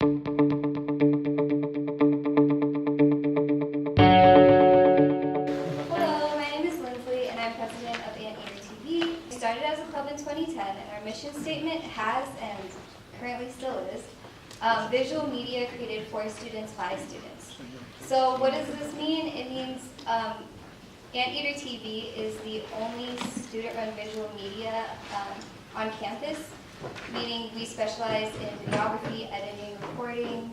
Hello, my name is Lynslee and I'm president of Anteater TV. We started as a club in 2010 and our mission statement has, and currently still is, visual media created for students by students. So what does this mean? It means Anteater TV is the only student-run visual media on campus, meaning we specialize in videography, editing, recording,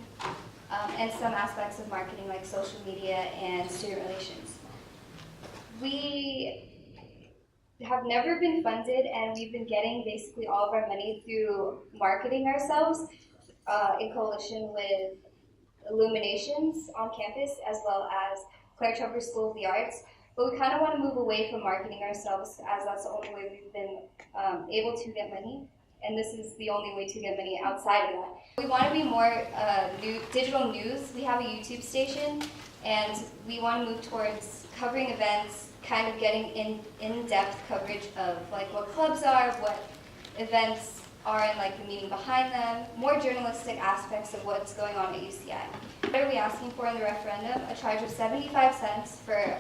and some aspects of marketing like social media and student relations. We have never been funded, and we've been getting basically all of our money through marketing ourselves in coalition with Illuminations on campus, as well as Claire Trevor School of the Arts. But we kind of want to move away from marketing ourselves, as that's the only way we've been able to get money, and this is the only way to get money outside of that. We want to be more digital news. We have a YouTube station, and we want to move towards covering events, kind of getting in-depth coverage of like what clubs are, what events are, and like the meaning behind them, more journalistic aspects of what's going on at UCI. What are we asking for in the referendum? A charge of 75 cents for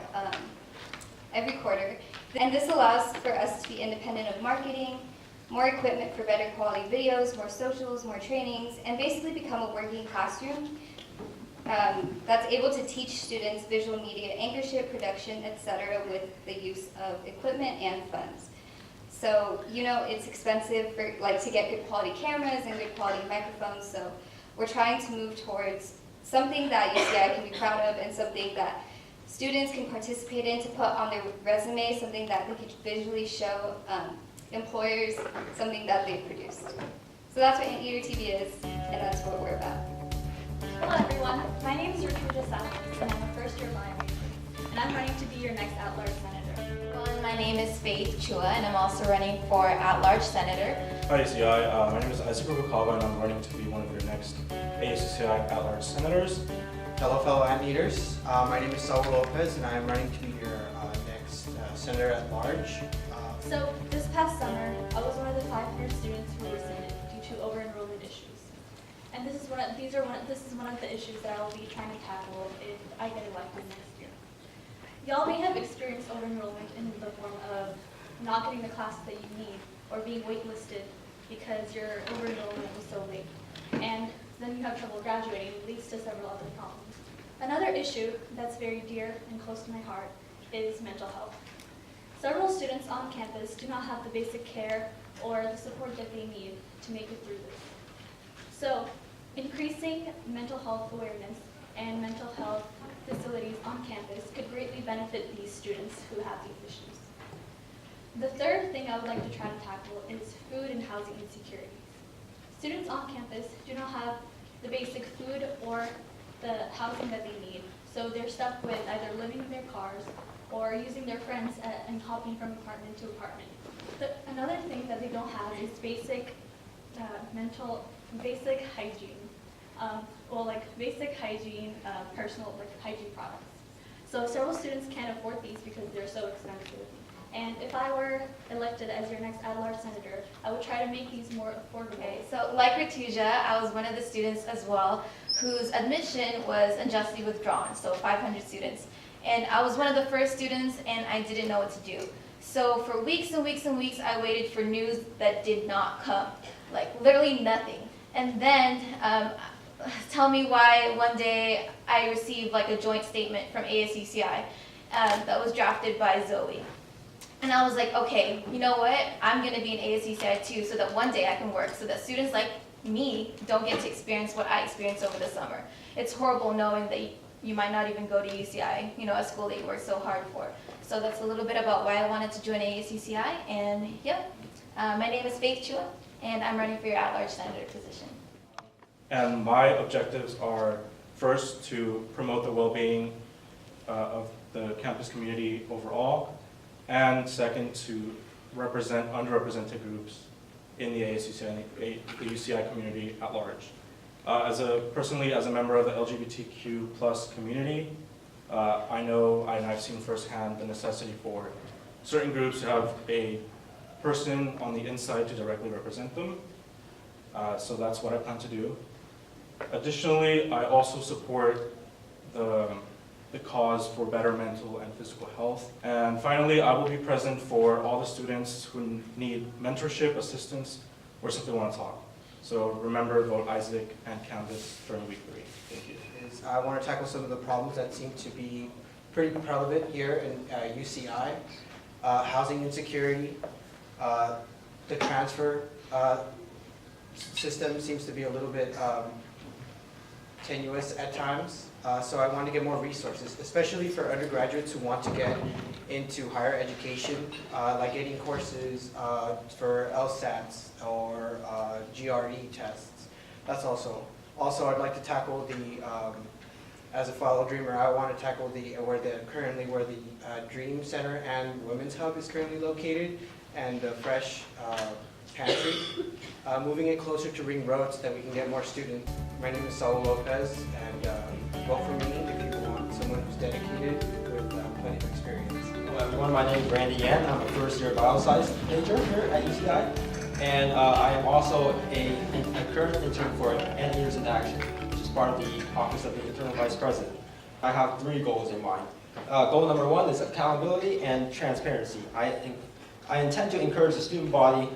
every quarter. And this allows for us to be independent of marketing, more equipment for better quality videos, more socials, more trainings, and basically become a working classroom that's able to teach students visual media anchorship, production, etc. with the use of equipment and funds. So, you know, it's expensive for, to get good quality cameras and good quality microphones, so we're trying to move towards something that UCI can be proud of and something that students can participate in to put on their resume, something that they could visually show employers, something that they've produced. So that's what Anteater TV is, and that's what we're about. Hello everyone, my name is Rutuja Sabnis, and I'm a first-year Bryant Gunaman, and I'm running to be your next at-large senator. Hello, my name is Chua, and I'm also running for at-large senator. Hi ASUCI, my name is Issac Rubalcava, and I'm running to be one of your next ASUCI at-large senators. Hello fellow Anteaters, my name is Saul Lopez, and I'm running to be your next senator at large. So this past summer, I was one of the 500 students who were rescinded due to over-enrollment issues. And this is one of the issues that I will be trying to tackle if I get elected next year. Y'all may have experienced over-enrollment in the form of not getting the classes that you need or being waitlisted because your over-enrollment was so late. And then you have trouble graduating, it leads to several other problems. Another issue that's very dear and close to my heart is mental health. Several students on campus do not have the basic care or the support that they need to make it through this. So, increasing mental health awareness and mental health facilities on campus could greatly benefit these students who have these issues. The third thing I would like to try to tackle is food and housing insecurities. Students on campus do not have the basic food or the housing that they need, so they're stuck with either living in their cars or using their friends and hopping from apartment to apartment. Another thing that they don't have is basic basic hygiene. Basic hygiene, personal hygiene products. So several students can't afford these because they're so expensive. And if I were elected as your next at-large senator, I would try to make these more affordable. Okay, so like Rutuja, I was one of the students as well whose admission was unjustly withdrawn, so 500 students. And I was one of the first students, and I didn't know what to do. So for weeks and weeks and weeks, I waited for news that did not come, like literally nothing. And then tell me why one day I received like a joint statement from ASUCI that was drafted by Zoe. And I was like, okay, you know what? I'm going to be in ASUCI too, so that one day I can work, so that students like me don't get to experience what I experienced over the summer. It's horrible knowing that you might not even go to UCI, a school that you worked so hard for. So that's a little bit about why I wanted to join ASUCI, and yeah, my name is Chua, and I'm running for your at-large senator position. And my objectives are first to promote the well-being of the campus community overall, and second to represent underrepresented groups in the ASUCI, the UCI community at large. Personally, as a member of the LGBTQ+ community, I know and I've seen firsthand the necessity for certain groups to have a person on the inside to directly represent them. So that's what I plan to do. Additionally, I also support the cause for better mental and physical health. And finally, I will be present for all the students who need mentorship, assistance, or simply want to talk. So remember, vote Isaac and Canvas during week 3. Thank you. I want to tackle some of the problems that seem to be pretty prevalent here in UCI. Housing insecurity, the transfer system seems to be a little bit tenuous at times. So I want to get more resources, especially for undergraduates who want to get into higher education, like getting courses for LSATs or GRE tests. That's also. Also, I'd like to tackle the, as a fellow dreamer, I want to tackle where the Dream Center and Women's Hub is currently located, and the fresh pantry. Moving it closer to Ring Road so that we can get more students. My name is Saul Lopez, and vote for me if you want someone who's dedicated with plenty of experience. Hello everyone, my name is Randy Yan. I'm a first-year bioscience major here at UCI, and I am also a current intern for Anteaters in Action, which is part of the Office of the Internal Vice President. I have 3 goals in mind. Goal number 1 is accountability and transparency. I intend to encourage the student body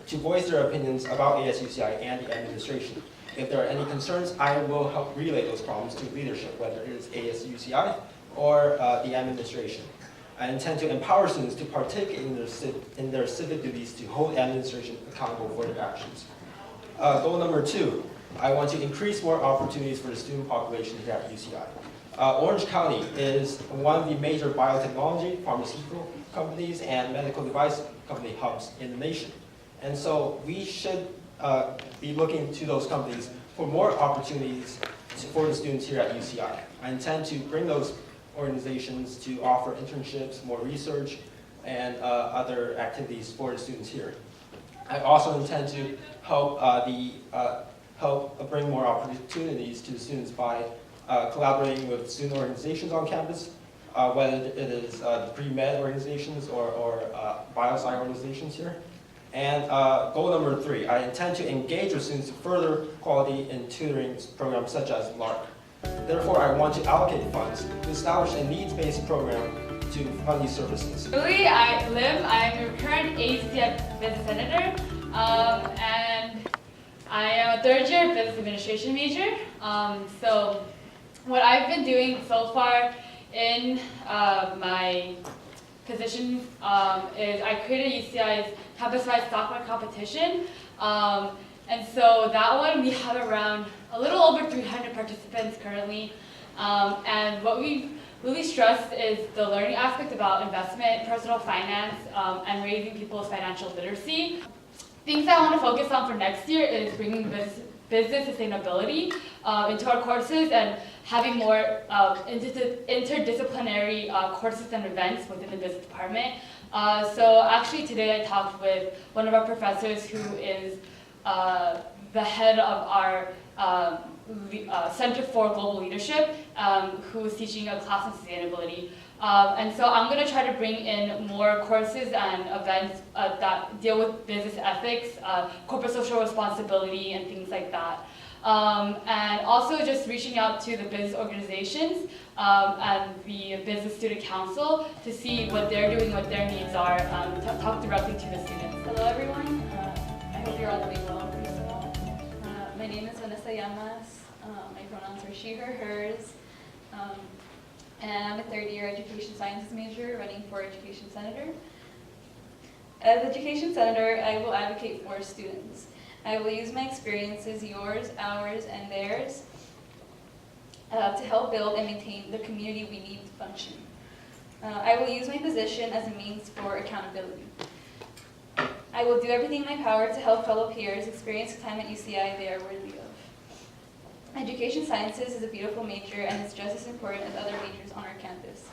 to voice their opinions about ASUCI and the administration. If there are any concerns, I will help relay those problems to leadership, whether it is ASUCI or the administration. I intend to empower students to partake in their civic duties to hold administration accountable for their actions. Goal number 2, I want to increase more opportunities for the student population here at UCI. Orange County is one of the major biotechnology, pharmaceutical companies, and medical device company hubs in the nation. And so we should be looking to those companies for more opportunities for the students here at UCI. I intend to bring those organizations to offer internships, more research, and other activities for the students here. I also intend to help bring more opportunities to the students by collaborating with student organizations on campus, whether it is the pre-med organizations or biosci organizations here. And goal number 3, I intend to engage with students to further quality in tutoring programs such as LARC. Therefore, I want to allocate funds to establish a needs-based program to fund these services. Julie, I'm your current ACS Business Senator, and I am a 3rd-year Business Administration major. So what I've been doing so far in my position is I created UCI's campus-wide stock market competition. And so that one, we have around a little over 300 participants currently. And what we've really stressed is the learning aspect about investment, personal finance, and raising people's financial literacy. Things I want to focus on for next year is bringing business sustainability into our courses and having more interdisciplinary courses and events within the business department. So actually today I talked with one of our professors who is the head of our Center for Global Leadership, who is teaching a class on sustainability. And so I'm going to try to bring in more courses and events that deal with business ethics, corporate social responsibility, and things like that. And also just reaching out to the business organizations and the Business Student Council to see what they're doing, what their needs are, talk directly to the students. Hello everyone, I hope you're all doing well, first of all. My name is Vanessa Llamas, my pronouns are she, her, hers, and I'm a 3rd-year Education Sciences major running for Education Senator. As Education Senator, I will advocate for students. I will use my experiences, yours, ours, and theirs, to help build and maintain the community we need to function. I will use my position as a means for accountability. I will do everything in my power to help fellow peers experience the time at UCI they are worthy of. Education Sciences is a beautiful major and is just as important as other majors on our campus.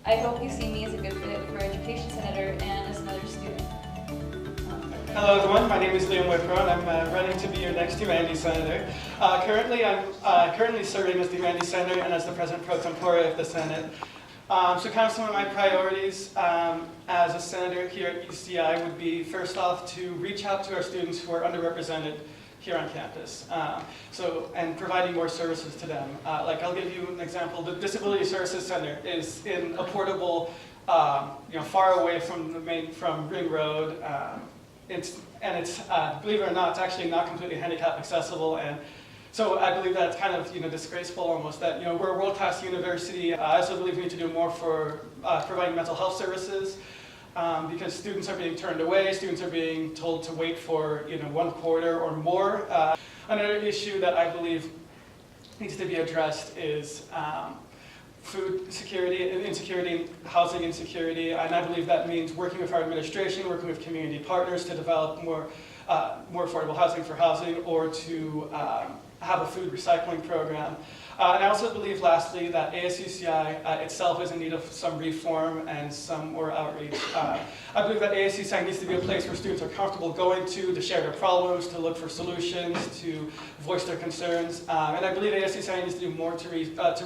I hope you see me as a good fit for Education Senator and as another student. Hello everyone, my name is Liam Withrow and I'm running to be your next Humanities Senator. Currently, I'm currently serving as the Humanities Senator and as the President Pro Tempore of the Senate. So kind of some of my priorities as a senator here at UCI would be, first off, to reach out to our students who are underrepresented here on campus. And providing more services to them. Like I'll give you an example. The Disability Services Center is in a portable, far away from from Ring Road. It's believe it or not, it's actually not completely handicap accessible, and so I believe that's kind of disgraceful almost that we're a world-class university. I also believe we need to do more for providing mental health services. Because students are being turned away, students are being told to wait for 1 quarter or more. Another issue that I believe needs to be addressed is food security, insecurity, housing insecurity, and I believe that means working with our administration, working with community partners to develop more affordable housing for housing, or to have a food recycling program. And I also believe, lastly, that ASUCI itself is in need of some reform and some more outreach. I believe that ASUCI needs to be a place where students are comfortable going to share their problems, to look for solutions, to voice their concerns. And I believe ASUCI needs to do more to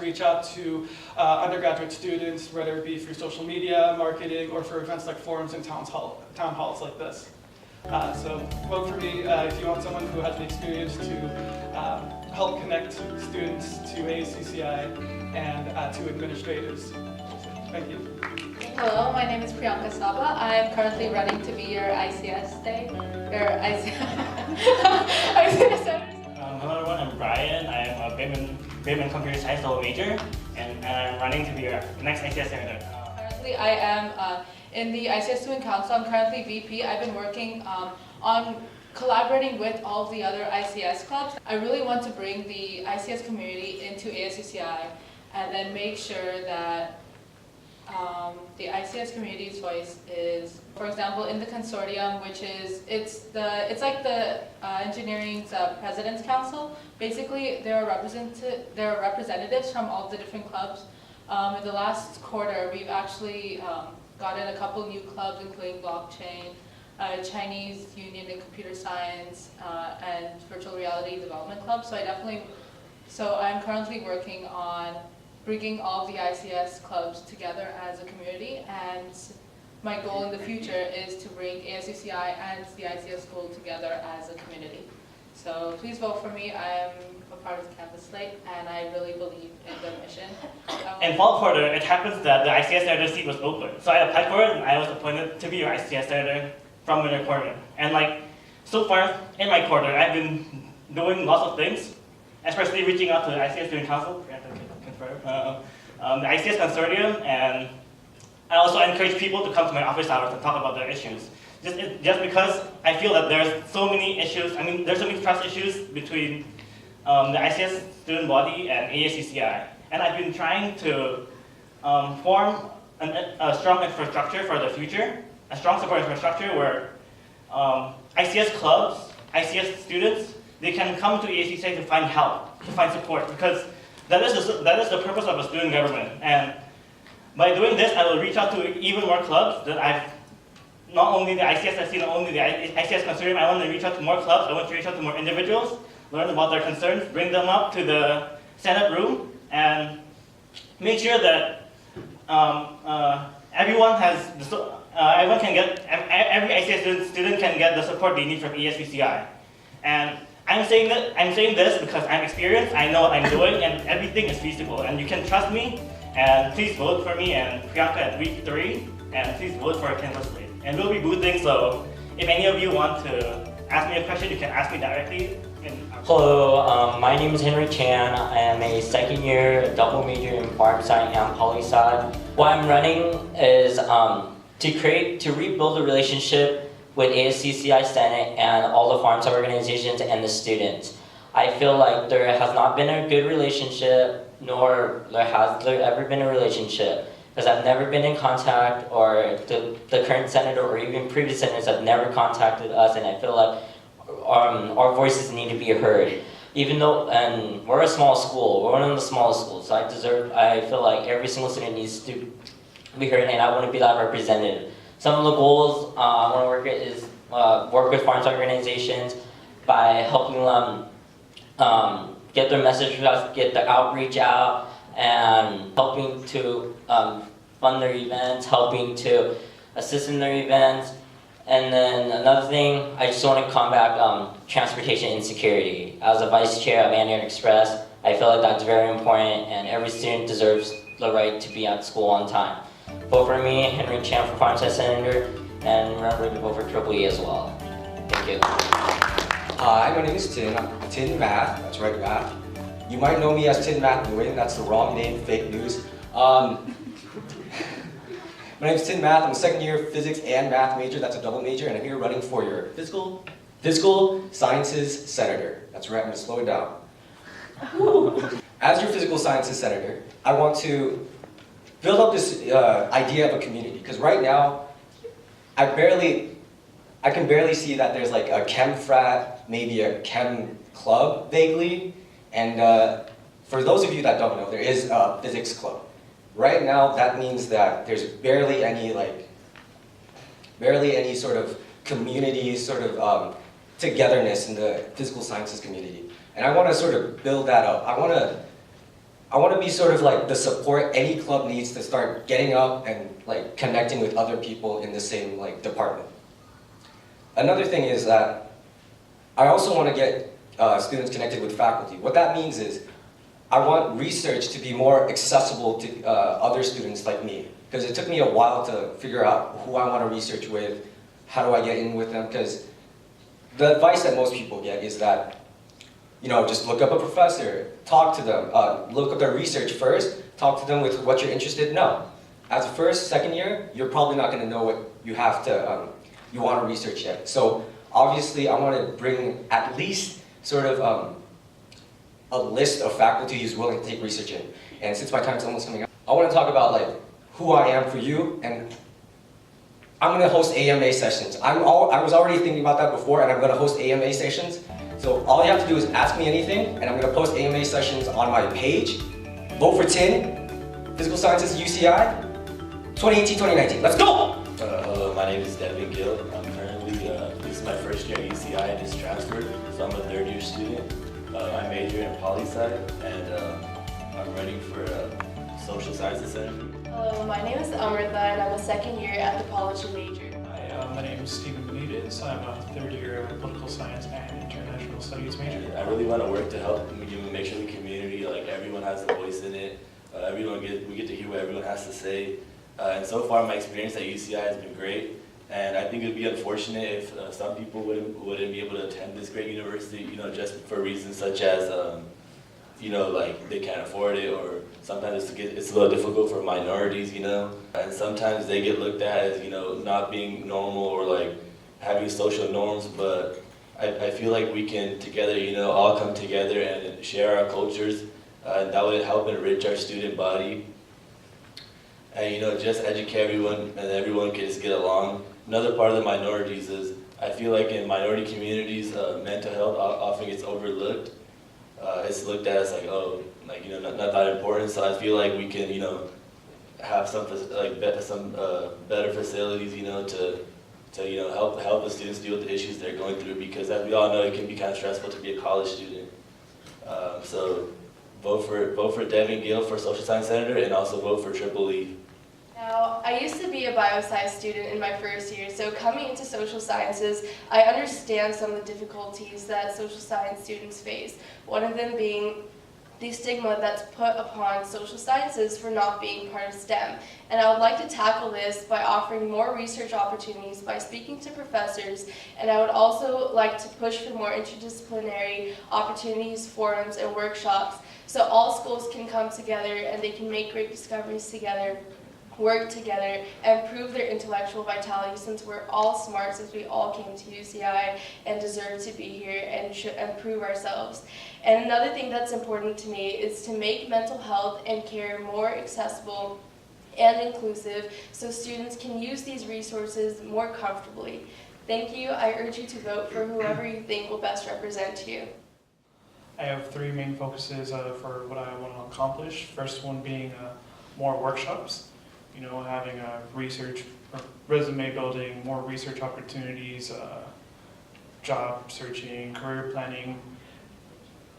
reach out to undergraduate students, whether it be through social media, marketing, or for events like forums and town halls like this. So vote for me if you want someone who has the experience to help connect students to ASUCI and to administrators. Thank you. Hello, my name is Priyanka Saba. I am currently running to be your ICS Senator. Hello everyone, I'm Brian. I am a BIM and Computer Science double major, and I'm running to be your next ICS Senator. Currently, I am in the ICS Student Council. I'm currently VP. I've been working on collaborating with all of the other ICS clubs. I really want to bring the ICS community into ASUCI and then make sure that the ICS community's voice is, for example, in the consortium, which is, it's like the engineering's president's council. Basically, there are representatives from all the different clubs. In the last quarter, we've actually gotten a couple new clubs, including blockchain, Chinese Union in Computer Science, and Virtual Reality Development Club. So I'm currently working on bringing all the ICS clubs together as a community, and my goal in the future is to bring ASUCI and the ICS school together as a community. So please vote for me. I am a part of the campus slate, and I really believe in the mission. In fall quarter, it happens that the ICS Senator seat was open. So I applied for it, and I was appointed to be your ICS Senator from winter quarter. And so far in my quarter, I've been doing lots of things, especially reaching out to the ICS Student Council, the ICS Consortium, and I also encourage people to come to my office hours and talk about their issues. Just because I feel that there's so many issues, there's so many trust issues between the ICS student body and ASUCI. And I've been trying to form a strong infrastructure for the future, a strong support infrastructure where ICS clubs, ICS students, they can come to ASUCI to find help, to find support, because that is the purpose of a student government. And by doing this, I will reach out to even more clubs that I've, not only the ICSSC, not only the ICS Consortium, I want to reach out to more clubs, I want to reach out to more individuals, learn about their concerns, bring them up to the Senate room, and make sure that everyone can get, every ICS student can get the support they need from ASUCI. And I'm saying this because I'm experienced, I know what I'm doing, and everything is feasible. And you can trust me, and please vote for me and Priyanka at week 3, and please vote for Campus Slate. And we'll be boothing, so if any of you want to ask me a question, you can ask me directly. Hello, my name is Henry Chan. I am a second year double major in Pharm Sci and Poli-Sci. What I'm running is to rebuild a relationship with ASUCI Senate and all the Pharm Sci organizations and the students. I feel like there has not been a good relationship, nor has there ever been a relationship, because I've never been in contact, or the current senator or even previous senators have never contacted us, and I feel like our voices need to be heard. Even though, and we're a small school, we're one of the smallest schools, so I feel like every single student needs to be heard, and I want to be that representative. Some of the goals I want to work at is work with Pharm Sci organizations by helping them get their message out, get the outreach out, and helping to fund their events, helping to assist in their events, And then another thing, I just want to combat transportation insecurity. As a vice chair of Anteater Express, I feel like that's very important, and every student deserves the right to be at school on time. Vote for me, Henry Chan for Pharmaceutical Senator, and remember to vote for EEE as well. Thank you. Hi, my name is Tin. I'm Tin Math. That's right, Math. You might know me as Tin Math Nguyen. That's the wrong name, fake news. My name is Tin Math. I'm a second year physics and math major. That's a double major, and I'm here running for your physical sciences senator. That's right, I'm going to slow it down. As your physical sciences senator, I want to build up this idea of a community, because right now, I can barely see that there's like a chem frat, maybe a chem club, vaguely, and for those of you that don't know, there is a physics club. Right now, that means that there's barely any sort of community, sort of togetherness in the physical sciences community. And I want to sort of build that up. I want to be sort of like the support any club needs to start getting up and like connecting with other people in the same like department. Another thing is that I also want to get students connected with faculty. What that means is I want research to be more accessible to other students like me, because it took me a while to figure out who I want to research with, how do I get in with them, because the advice that most people get is that, you know, just look up a professor, talk to them, look up their research first, talk to them with what you're interested in. No. As a first, second year, you're probably not going to know what you have to, you want to research yet. So obviously I want to bring at least sort of a list of faculty who's willing to take research in. And since my time's almost coming up, I want to talk about like who I am for you, and I'm going to host AMA sessions. I was already thinking about that before, and I'm going to host AMA sessions. So all you have to do is ask me anything, and I'm going to post AMA sessions on my page. Vote for TIN, Physical Sciences UCI, 2018-2019. Let's go! Hello, my name is Devin Gill. I'm currently, this is my first year at UCI. I just transferred, so I'm a third year student. I major in poli-sci, and I'm running for social sciences senator. Hello, my name is Amrita, and I'm a second year anthropology major. Hi, my name is Stephen Benites. I'm a third year political science and international studies major. I really want to work to help make sure the community, like everyone has a voice in it. We get to hear what everyone has to say. And so far, my experience at UCI has been great. And I think it would be unfortunate if some people wouldn't be able to attend this great university, you know, just for reasons such as, you know, like they can't afford it, or sometimes it's a little difficult for minorities, you know, and sometimes they get looked at as, you know, not being normal or like having social norms. But I feel like we can together, you know, all come together and share our cultures, and that would help enrich our student body. And, you know, just educate everyone, and everyone can just get along. Another part of the minorities is, I feel like in minority communities, mental health often gets overlooked. It's looked at as like, oh, like, you know, not that important. So I feel like we can, you know, have some better facilities, you know, to you know, help the students deal with the issues they're going through, because as we all know, it can be kind of stressful to be a college student. So vote for Devin Gill for social science senator, and also vote for EEE. Now, I used to be a bioscience student in my first year, so coming into social sciences, I understand some of the difficulties that social science students face. One of them being the stigma that's put upon social sciences for not being part of STEM. And I would like to tackle this by offering more research opportunities, by speaking to professors, and I would also like to push for more interdisciplinary opportunities, forums, and workshops, so all schools can come together and they can make great discoveries together, work together, and prove their intellectual vitality, since we're all smart, since we all came to UCI and deserve to be here and prove ourselves. And another thing that's important to me is to make mental health and care more accessible and inclusive, so students can use these resources more comfortably. Thank you. I urge you to vote for whoever you think will best represent you. I have three main focuses for what I want to accomplish. First one being more workshops. You know, having a research, resume building, more research opportunities, job searching, career planning,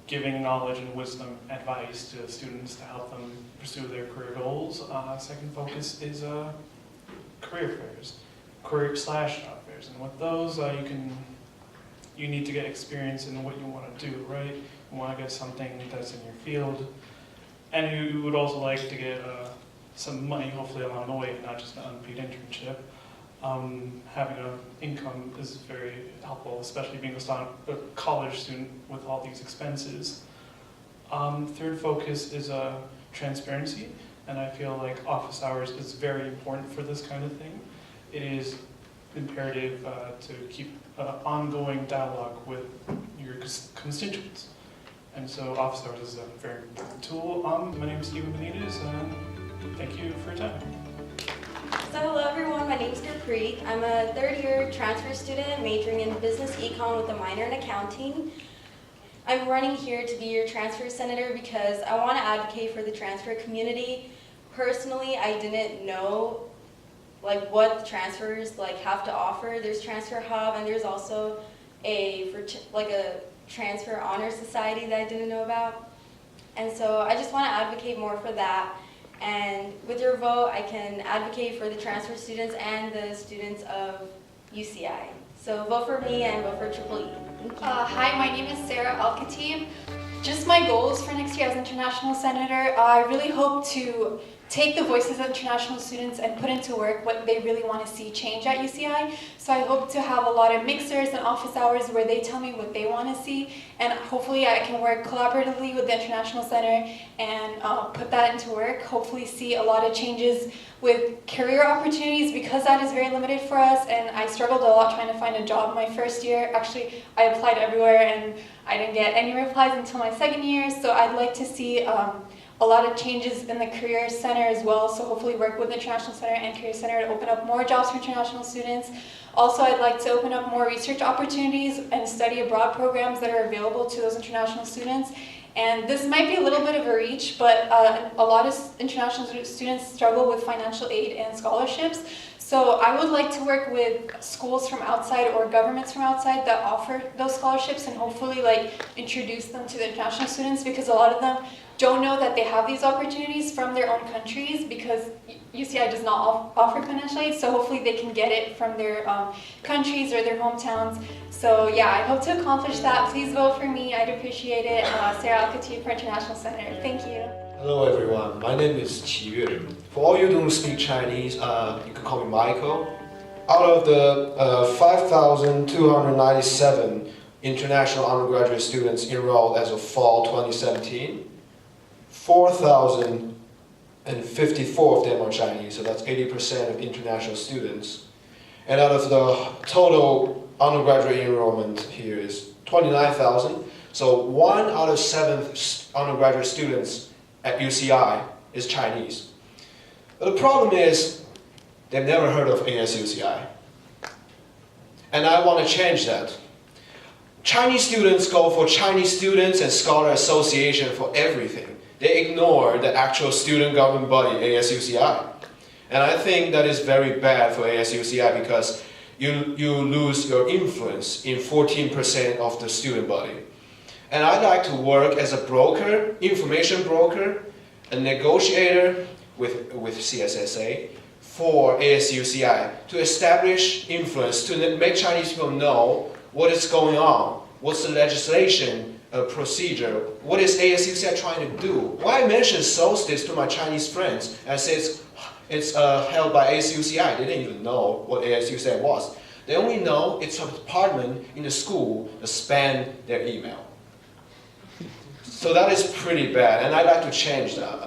giving knowledge and wisdom advice to students to help them pursue their career goals. Second focus is career fairs, career/job fairs. others. And with those, you need to get experience in what you want to do, right? You want to get something that's in your field. And you would also like to get some money, hopefully along the way, not just an unpaid internship. Having an income is very helpful, especially being a college student with all these expenses. Third focus is transparency, and I feel like office hours is very important for this kind of thing. It is imperative to keep ongoing dialogue with your constituents. And so office hours is a very important tool. My name is Benites, and thank you for your time. So hello everyone, my name is Gurpeet. I'm a third-year transfer student majoring in business econ with a minor in accounting. I'm running here to be your transfer senator because I want to advocate for the transfer community. Personally, I didn't know what the transfers have to offer. There's Transfer Hub, and there's also a Transfer Honor Society that I didn't know about. And so I just want to advocate more for that. And with your vote, I can advocate for the transfer students and the students of UCI. So vote for me and vote for Triple E. Thank you. Hi, my name is Alkhatib. Just my goals for next year as International Senator, I really hope to take the voices of international students and put into work what they really want to see change at UCI. So I hope to have a lot of mixers and office hours where they tell me what they want to see, and hopefully I can work collaboratively with the International Center and put that into work. Hopefully see a lot of changes with career opportunities, because that is very limited for us, and I struggled a lot trying to find a job my first year. Actually, I applied everywhere and I didn't get any replies until my second year, so I'd like to see a lot of changes in the Career Center as well, so hopefully work with the International Center and Career Center to open up more jobs for international students. Also, I'd like to open up more research opportunities and study abroad programs that are available to those international students. And this might be a little bit of a reach, but a lot of international students struggle with financial aid and scholarships. So I would like to work with schools from outside or governments from outside that offer those scholarships and hopefully introduce them to the international students, because a lot of them don't know that they have these opportunities from their own countries, because UCI does not offer financial aid, so hopefully they can get it from their countries or their hometowns. So yeah, I hope to accomplish that. Please vote for me, I'd appreciate it. Alkhatib for International Senator. Thank you. Hello everyone, my name is Yue Qi. For all you who don't speak Chinese, you can call me Michael. Out of the 5,297 international undergraduate students enrolled as of fall 2017, 4,054 of them are Chinese, so that's 80% of international students. And out of the total undergraduate enrollment here is 29,000, so 1 out of 7 undergraduate students at UCI is Chinese. But the problem is, they've never heard of ASUCI. And I want to change that. Chinese students go for Chinese Students and Scholar Association for everything. They ignore the actual student government body, ASUCI. And I think that is very bad for ASUCI, because you lose your influence in 14% of the student body. And I'd like to work as a broker, information broker, a negotiator with CSSA for ASUCI to establish influence, to make Chinese people know what is going on, what's the legislation procedure, what is ASUCI trying to do. Why I mention solstice to my Chinese friends and say it's held by ASUCI, they didn't even know what ASUCI was. They only know it's a department in the school that spam their email. So that is pretty bad, and I'd like to change that.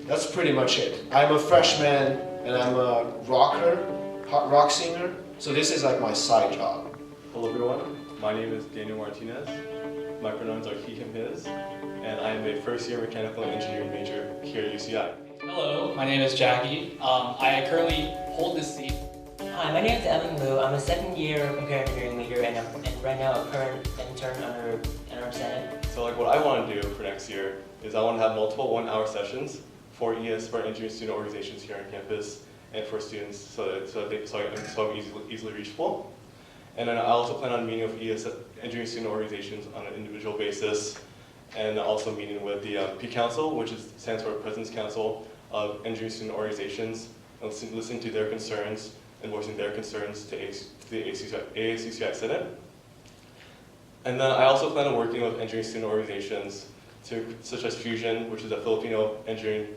That's pretty much it. I'm a freshman, and I'm a rock singer, so this is like my side job. Hello everyone, my name is Daniel Martinez. My pronouns are he, him, his, and I am a first-year mechanical engineering major here at UCI. Hello, my name is Jackie. I currently hold this seat. Hi, my name is Evan Liu. I'm a second-year computer engineering major and right now a current intern under our Senate. So what I want to do for next year is I want to have multiple 1-hour sessions for engineering student organizations here on campus and for students so I'm easily reachable. And then I also plan on meeting with engineering student organizations on an individual basis, and also meeting with the P Council, which stands for President's Council of Engineering Student Organizations, and listening to their concerns and voicing their concerns to the ASUCI Senate. And then I also plan on working with engineering student organizations such as Fusion, which is a Filipino engineering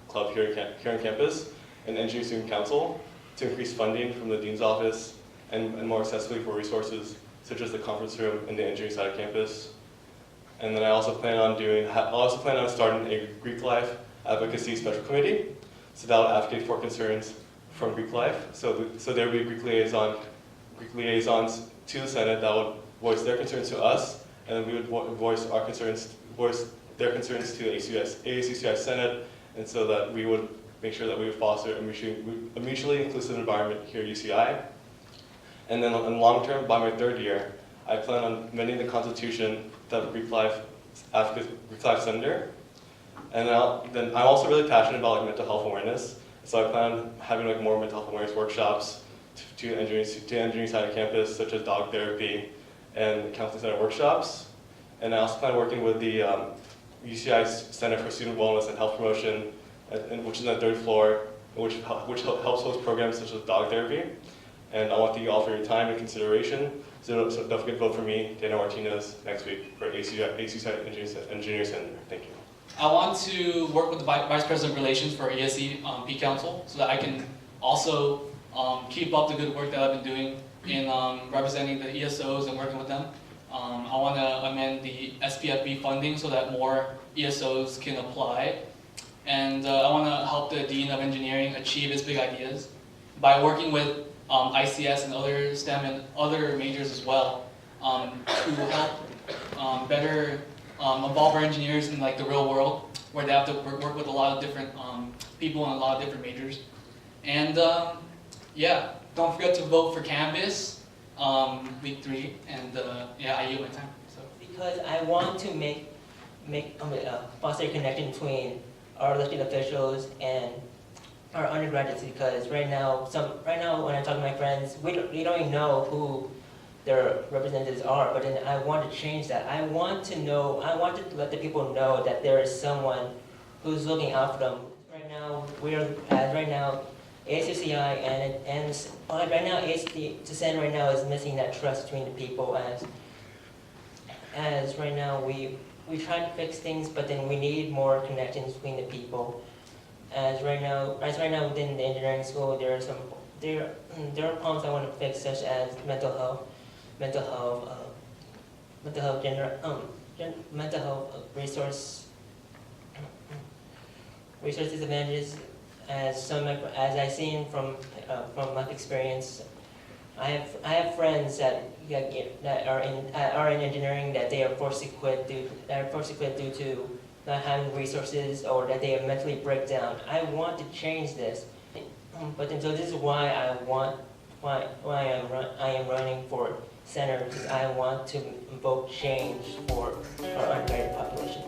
club here on campus, and Engineering Student Council to increase funding from the Dean's Office and more accessibly for resources such as the conference room and the engineering side of campus. And then I also plan on starting a Greek life advocacy special committee. So that would advocate for concerns from Greek life. So there would be Greek liaisons to the Senate that would voice their concerns to us, and then we would voice their concerns to the ASUCI Senate, and so that we would make sure that we would foster a mutually inclusive environment here at UCI. And then in long term, by my 3rd year, I plan on amending the Constitution to have a Greek life senator. And then I'm also really passionate about mental health awareness, so I plan on having more mental health awareness workshops to engineering side of campus, such as dog therapy and counseling center workshops. And I also plan on working with the UCI Center for Student Wellness and Health Promotion, which is on the 3rd floor, which helps host programs such as dog therapy. And I want to thank you all for your time and consideration. So don't forget to vote for me, Dana Martinez, next week for ASUCI Engineer Senator. Thank you. I want to work with the Vice President of Relations for ESE P Council so that I can also keep up the good work that I've been doing in representing the ESOs and working with them. I want to amend the SPFB funding so that more ESOs can apply. And I want to help the Dean of Engineering achieve his big ideas by working with ICS and other STEM and other majors as well to help better involve our engineers in the real world, where they have to work with a lot of different people in a lot of different majors. And yeah, don't forget to vote for Canvas week 3. And yeah, I yield my time. So. Because I want to foster a connection between our elected officials and our undergraduates, because right now when I talk to my friends, we don't even know who their representatives are, but then I want to change that. I want to let the people know that there is someone who's looking out for them. Right now, ASUCI and right now, the Senate right now is missing that trust between the people, as right now we try to fix things, but then we need more connections between the people. As right now within the engineering school, there are problems I want to fix, such as mental health resource disadvantages. As I've seen from life experience, I have friends that are in engineering that they are forced to quit due to not having resources, or that they mentally break down. I want to change this, but so this is why I am running for Senator, because I want to invoke change for our undergraduate population.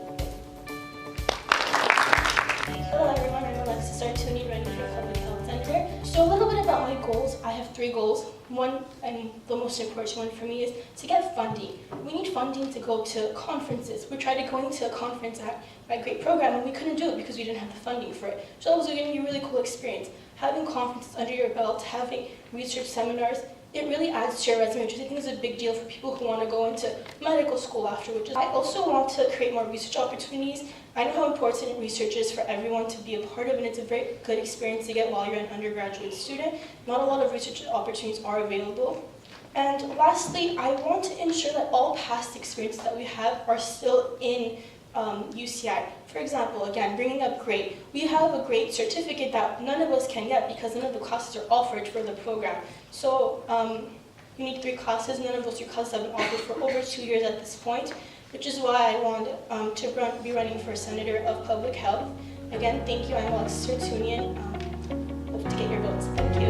Hello everyone, I'm Alexis, Artounian, running for Public Health Senator. So a little bit about my goals. I have 3 goals. One, and the most important one for me, is to get funding. We need funding to go to conferences. We tried to go into a conference at my great program, and we couldn't do it because we didn't have the funding for it. So that was going to be a really cool experience. Having conferences under your belt, having research seminars, it really adds to your resume, which I think is a big deal for people who want to go into medical school afterwards. I also want to create more research opportunities. I know how important research is for everyone to be a part of, and it's a very good experience to get while you're an undergraduate student. Not a lot of research opportunities are available. And lastly, I want to ensure that all past experiences that we have are still in UCI. For example, again, bringing up grade. We have a grade certificate that none of us can get because none of the classes are offered for the program. So you need 3 classes. None of those 3 classes have been offered for over 2 years at this point, which is why I want to be running for Senator of Public Health. Again, thank you. I'm Alexis Artounian. Hope to get your votes. Thank you.